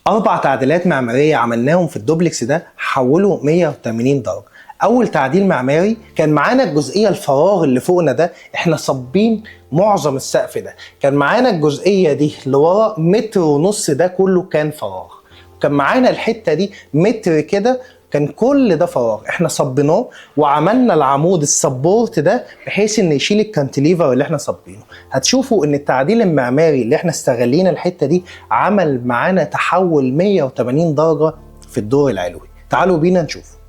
4 تعديلات معمارية عملناهم في الدوبلكس ده حولوا 180 درجة. أول تعديل معماري كان معانا الجزئية الفراغ اللي فوقنا ده، احنا صابين معظم السقف ده. كان معانا الجزئية دي اللي ورا 1.5 متر ده كله كان فراغ. كان معانا الحتة دي متر كده كان كل ده فراغ، احنا صبيناه وعملنا العمود السبورت ده بحيث ان يشيل الكانتليفر اللي احنا صبينه. هتشوفوا ان التعديل المعماري اللي احنا استغلينا الحته دي عمل معانا تحول 180 درجه في الدور العلوي. تعالوا بينا نشوف.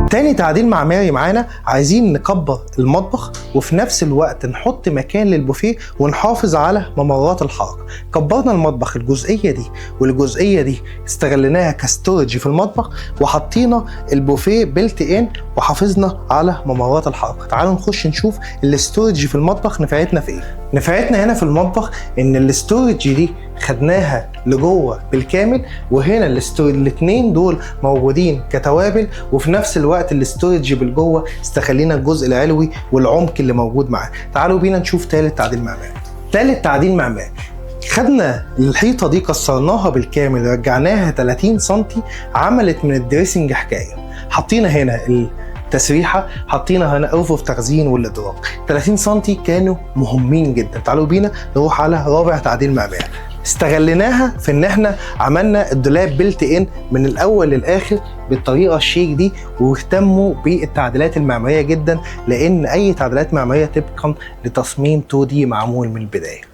تاني تعديل معماري معانا، عايزين نكبر المطبخ وفي نفس الوقت نحط مكان للبوفيه ونحافظ على ممرات الحركه. كبرنا المطبخ الجزئيه دي والجزئيه دي استغلناها كستورج في المطبخ، وحطينا البوفيه بيلت ان وحافظنا على ممرات الحركه. تعالوا نخش نشوف الاستورج في المطبخ نفعتنا في ايه. نفعتنا هنا في المطبخ ان الاستورج دي خدناها لجوه بالكامل، وهنا الاثنين دول موجودين كتوابل، وفي نفس الوقت الاستورج بالجوه استخلينا الجزء العلوي والعمق اللي موجود معاه. تعالوا بينا نشوف ثالث تعديل معماري. ثالث تعديل معماري، خدنا الحيطه دي كسرناها بالكامل، رجعناها 30 سم، عملت من الدريسنج حكايه. حطينا هنا التسريحه، حطينا هنا رفوف تخزين والادراج 30 سم كانوا مهمين جدا. تعالوا بينا نروح على رابع تعديل معماري. استغلناها في ان احنا عملنا الدولاب بيلت ان من الاول للاخر بالطريقه الشيك دي، واهتموا بالتعديلات المعماريه جدا، لان اي تعديلات معماريه طبقا لتصميم 2D معمول من البدايه.